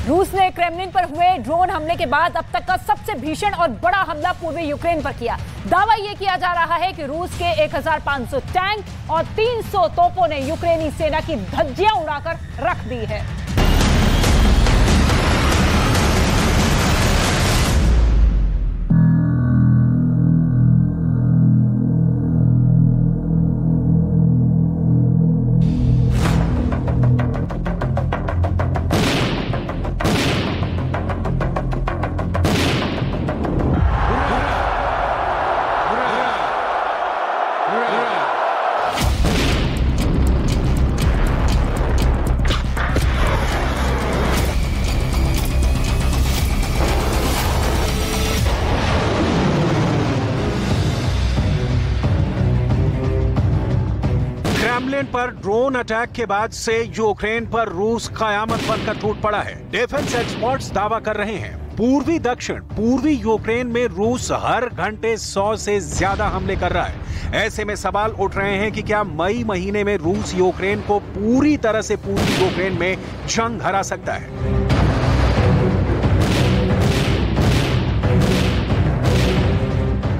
रूस ने क्रेमलिन पर हुए ड्रोन हमले के बाद अब तक का सबसे भीषण और बड़ा हमला पूर्वी यूक्रेन पर किया। दावा यह किया जा रहा है कि रूस के 1500 टैंक और 300 तोपों ने यूक्रेनी सेना की धज्जियां उड़ाकर रख दी है। क्रेमलिन पर ड्रोन अटैक के बाद से यूक्रेन पर रूस कयामत बनकर टूट पड़ा है। डिफेंस एक्सपर्ट्स दावा कर रहे हैं पूर्वी दक्षिण पूर्वी यूक्रेन में रूस हर घंटे 100 से ज्यादा हमले कर रहा है। ऐसे में सवाल उठ रहे हैं कि क्या मई महीने में रूस यूक्रेन को पूरी तरह से पूर्वी यूक्रेन में जंग हरा सकता है।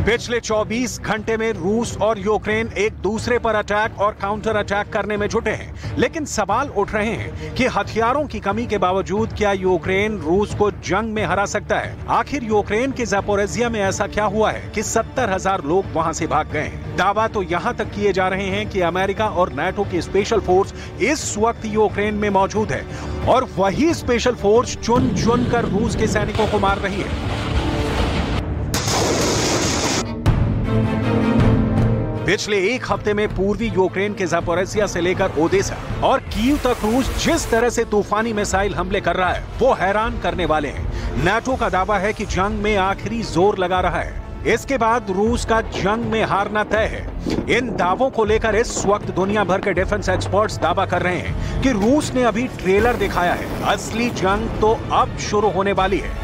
पिछले 24 घंटे में रूस और यूक्रेन एक दूसरे पर अटैक और काउंटर अटैक करने में जुटे हैं, लेकिन सवाल उठ रहे हैं कि हथियारों की कमी के बावजूद क्या यूक्रेन रूस को जंग में हरा सकता है। आखिर यूक्रेन के ज़ापोरिज़िया में ऐसा क्या हुआ है कि 70,000 लोग वहां से भाग गए हैं। दावा तो यहां तक किए जा रहे हैं कि अमेरिका और नाटो की स्पेशल फोर्स इस वक्त यूक्रेन में मौजूद है और वही स्पेशल फोर्स चुन चुन कर रूस के सैनिकों को मार रही है। पिछले एक हफ्ते में पूर्वी यूक्रेन के ज़ापोरिज़िया से लेकर ओडेसा और कीव तक रूस जिस तरह से तूफानी मिसाइल हमले कर रहा है वो हैरान करने वाले हैं। नाटो का दावा है कि जंग में आखिरी जोर लगा रहा है। इसके बाद रूस का जंग में हारना तय है। इन दावों को लेकर इस वक्त दुनिया भर के डिफेंस एक्सपर्ट्स दावा कर रहे हैं कि रूस ने अभी ट्रेलर दिखाया है, असली जंग तो अब शुरू होने वाली है।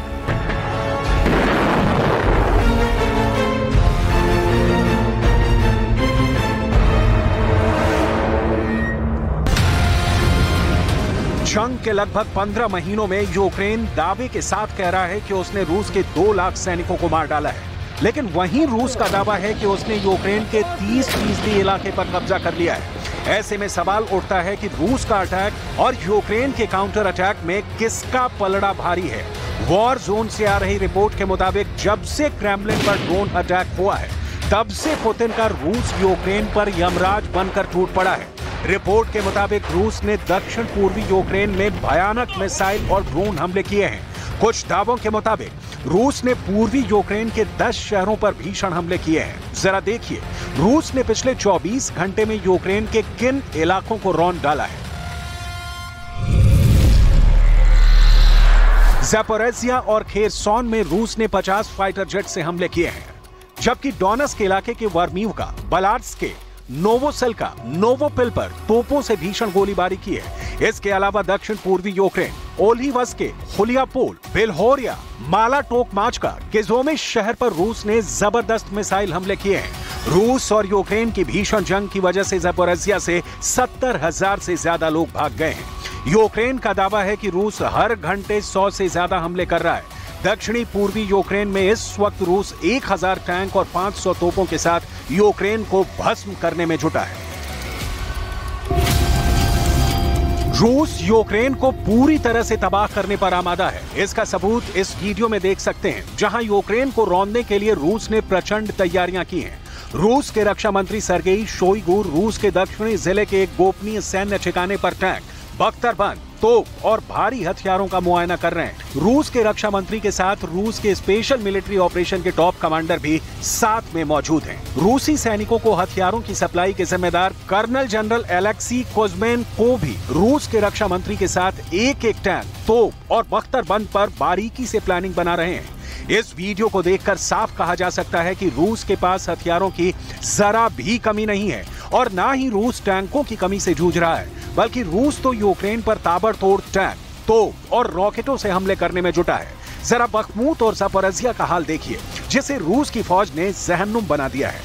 जंग के लगभग 15 महीनों में यूक्रेन दावे के साथ कह रहा है कि उसने रूस के 2 लाख सैनिकों को मार डाला है, लेकिन वहीं रूस का दावा है कि उसने यूक्रेन के 30% इलाके पर कब्जा कर लिया है। ऐसे में सवाल उठता है कि रूस का अटैक और यूक्रेन के काउंटर अटैक में किसका पलड़ा भारी है। वॉर जोन से आ रही रिपोर्ट के मुताबिक जब से क्रेमलिन पर ड्रोन अटैक हुआ है तब से पुतिन का रूस यूक्रेन पर यमराज बनकर टूट पड़ा है। रिपोर्ट के मुताबिक रूस ने दक्षिण पूर्वी यूक्रेन में भयानक मिसाइल और ड्रोन हमले किए हैं। कुछ दावों के मुताबिक रूस ने पूर्वी यूक्रेन के 10 शहरों पर भीषण हमले किए हैं। जरा देखिए रूस ने पिछले 24 घंटे में यूक्रेन के किन इलाकों को रौंद डाला है। ज़ापोरिज़िया और खेरसॉन में रूस ने 50 फाइटर जेट से हमले किए हैं, जबकि डोनेट्स्क इलाके के वर्मीवका, बलाट्स्क के नोवोसेल्का, नोवोपिल पर तोपों से भीषण गोलीबारी की है। इसके अलावा दक्षिण पूर्वी यूक्रेन, ओलिवस्के, खुलियापोल, बेलहोरिया, मालाटोकमाचका, किजोमिश शहर पर रूस ने जबरदस्त मिसाइल हमले किए हैं। रूस और यूक्रेन की भीषण जंग की वजह से ज़ापोरिज़िया से 70,000 से ज्यादा लोग भाग गए हैं। यूक्रेन का दावा है कि रूस हर घंटे 100 से ज्यादा हमले कर रहा है। दक्षिणी पूर्वी यूक्रेन में इस वक्त रूस 1000 टैंक और 500 तोपों के साथ यूक्रेन को भस्म करने में जुटा है। रूस यूक्रेन को पूरी तरह से तबाह करने पर आमादा है। इसका सबूत इस वीडियो में देख सकते हैं, जहां यूक्रेन को रौंदने के लिए रूस ने प्रचंड तैयारियां की हैं। रूस के रक्षा मंत्री सर्गेई शोइगु रूस के दक्षिणी जिले के एक गोपनीय सैन्य ठिकाने पर टैंक, बख्तरबंद, तोप और भारी हथियारों का मुआयना कर रहे हैं। रूस के रक्षा मंत्री के साथ रूस के स्पेशल मिलिट्री ऑपरेशन के टॉप कमांडर भी साथ में मौजूद हैं। रूसी सैनिकों को हथियारों की सप्लाई के जिम्मेदार कर्नल जनरल एलेक्सी कोज़मेन को भी रूस के रक्षा मंत्री के साथ एक एक टैंक, तोप और बख्तरबंद पर बारीकी से प्लानिंग बना रहे हैं। इस वीडियो को देखकर साफ कहा जा सकता है कि रूस के पास हथियारों की जरा भी कमी नहीं है और ना ही रूस टैंकों की कमी से जूझ रहा है, बल्कि रूस तो यूक्रेन पर ताबड़तोड़ टैंक, तोप और रॉकेटों से हमले करने में जुटा है। जरा बख्मूत और ज़ापोरिज़िया का हाल देखिए, जिसे रूस की फौज ने जहन्नुम बना दिया है।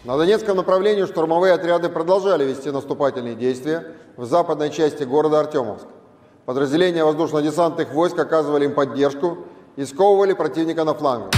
На Донецком направлении штурмовые отряды продолжали вести наступательные действия в западной части города Артемовск. подразделения воздушно-десантных войск оказывали им поддержку и сковывали противника на флангах.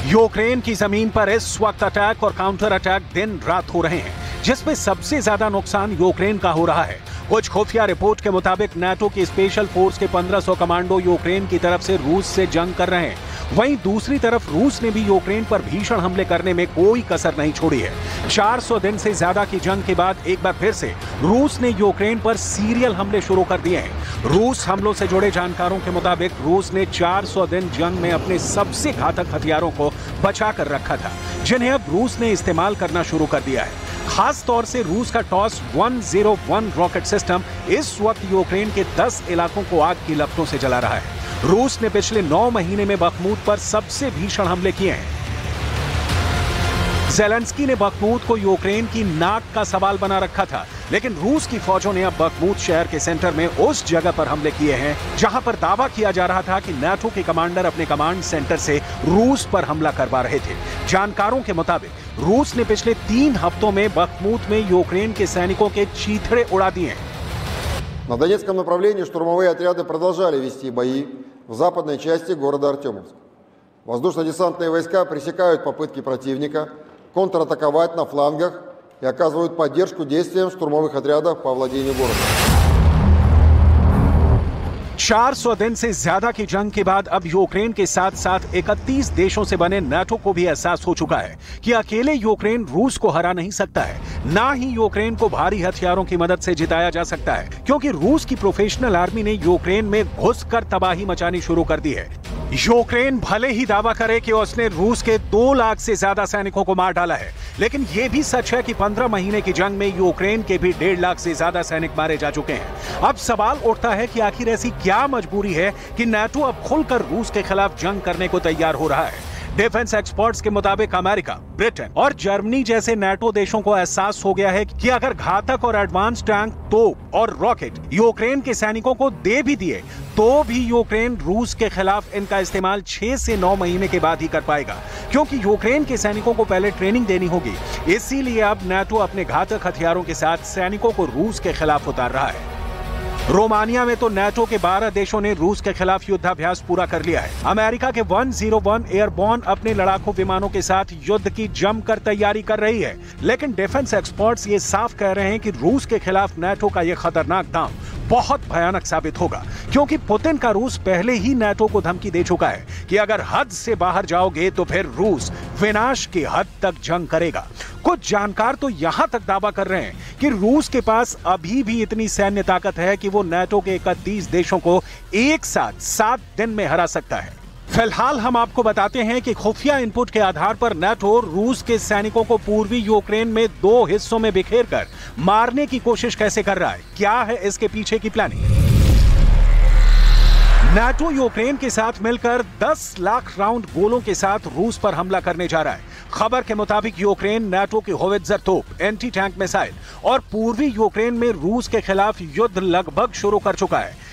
यूक्रेन की जमीन पर इस वक्त अटैक और काउंटर अटैक दिन रात हो रहे हैं, जिसमें सबसे ज्यादा नुकसान यूक्रेन का हो रहा है। कुछ खुफिया रिपोर्ट के मुताबिक नाटो की स्पेशल फोर्स के 1500 कमांडो यूक्रेन की तरफ से रूस से जंग कर रहे हैं। वहीं दूसरी तरफ रूस ने भी यूक्रेन पर भीषण हमले करने में कोई कसर नहीं छोड़ी है। 400 दिन से ज्यादा की जंग के बाद एक बार फिर से रूस ने यूक्रेन पर सीरियल हमले शुरू कर दिए हैं। रूस हमलों से जुड़े जानकारों के मुताबिक रूस ने 400 दिन जंग में अपने सबसे घातक हथियारों को बचा कर रखा था, जिन्हें अब रूस ने इस्तेमाल करना शुरू कर दिया है। खास तौर से रूस का टॉस 101 रॉकेट सिस्टम इस वक्त यूक्रेन के 10 इलाकों को आग की लपटों से जला रहा है। रूस ने पिछले 9 महीने में बखमूत पर सबसे भीषण हमले किए हैं। ज़ेलेंस्की ने बखमूत को यूक्रेन की नाक का सवाल बना रखा था, लेकिन रूस की फौजों ने अब बखमूत शहर के सेंटर में उस जगह पर हमले किए हैं जहां पर दावा किया जा रहा था कि नाटो के कमांडर अपने कमांड सेंटर से रूस पर हमला करवा रहे थे। जानकारों के मुताबिक रूस ने पिछले 3 हफ्तों में बखमूत में यूक्रेन के सैनिकों के चीथड़े उड़ा दिए हैं। На Донецком направлении штурмовые отряды продолжали вести бои в западной части города Артемовск. Воздушно-десантные войска пресекают попытки противника контратаковать на флангах и оказывают поддержку действиям штурмовых отрядов по овладению городом. 400 दिन से ज्यादा की जंग के बाद अब यूक्रेन के साथ साथ 31 देशों से बने नाटो को भी एहसास हो चुका है कि अकेले यूक्रेन रूस को हरा नहीं सकता है, ना ही यूक्रेन को भारी हथियारों की मदद से जिताया जा सकता है, क्योंकि रूस की प्रोफेशनल आर्मी ने यूक्रेन में घुसकर तबाही मचानी शुरू कर दी है। यूक्रेन भले ही दावा करे कि उसने रूस के 2 लाख से ज्यादा सैनिकों को मार डाला है, लेकिन यह भी सच है कि 15 महीने की जंग में यूक्रेन के भी 1.5 लाख से ज्यादा सैनिक मारे जा चुके हैं। अब सवाल उठता है कि आखिर ऐसी क्या मजबूरी है कि नाटो अब खुलकर रूस के खिलाफ जंग करने को तैयार हो रहा है। डिफेंस एक्सपर्ट्स के मुताबिक अमेरिका, ब्रिटेन और जर्मनी जैसे नाटो देशों को एहसास हो गया है कि अगर घातक और एडवांस टैंक, तोप और रॉकेट यूक्रेन के सैनिकों को दे भी दिए तो भी यूक्रेन रूस के खिलाफ इनका इस्तेमाल 6 से 9 महीने के बाद ही कर पाएगा, क्योंकि यूक्रेन के सैनिकों को पहले ट्रेनिंग देनी होगी। इसीलिए अब नाटो अपने घातक हथियारों के साथ सैनिकों को रूस के खिलाफ उतार रहा है। रोमानिया में तो नाटो के 12 देशों ने रूस के खिलाफ युद्धाभ्यास पूरा कर लिया है। अमेरिका के 101 एयरबॉर्न अपने लड़ाकू विमानों के साथ युद्ध की जमकर तैयारी कर रही है, लेकिन डिफेंस एक्सपर्ट्स ये साफ कह रहे हैं कि रूस के खिलाफ नाटो का यह खतरनाक दांव बहुत भयानक साबित होगा, क्योंकि पुतिन का रूस पहले ही नाटो को धमकी दे चुका है कि अगर हद से बाहर जाओगे तो फिर रूस विनाश की हद तक जंग करेगा। कुछ जानकार तो यहां तक दावा कर रहे हैं कि रूस के पास अभी भी इतनी सैन्य ताकत है कि वो नाटो के 31 देशों को एक साथ 7 दिन में हरा सकता है। फिलहाल हम आपको बताते हैं कि खुफिया इनपुट के आधार पर नाटो रूस के सैनिकों को पूर्वी यूक्रेन में 2 हिस्सों में बिखेर कर मारने की कोशिश कैसे कर रहा है, क्या है इसके पीछे की प्लानिंग। नाटो यूक्रेन के साथ मिलकर 10 लाख राउंड गोलों के साथ रूस पर हमला करने जा रहा है। खबर के मुताबिक यूक्रेन नाटो की होवित्जर तोप, एंटी टैंक मिसाइल और पूर्वी यूक्रेन में रूस के खिलाफ युद्ध लगभग शुरू कर चुका है।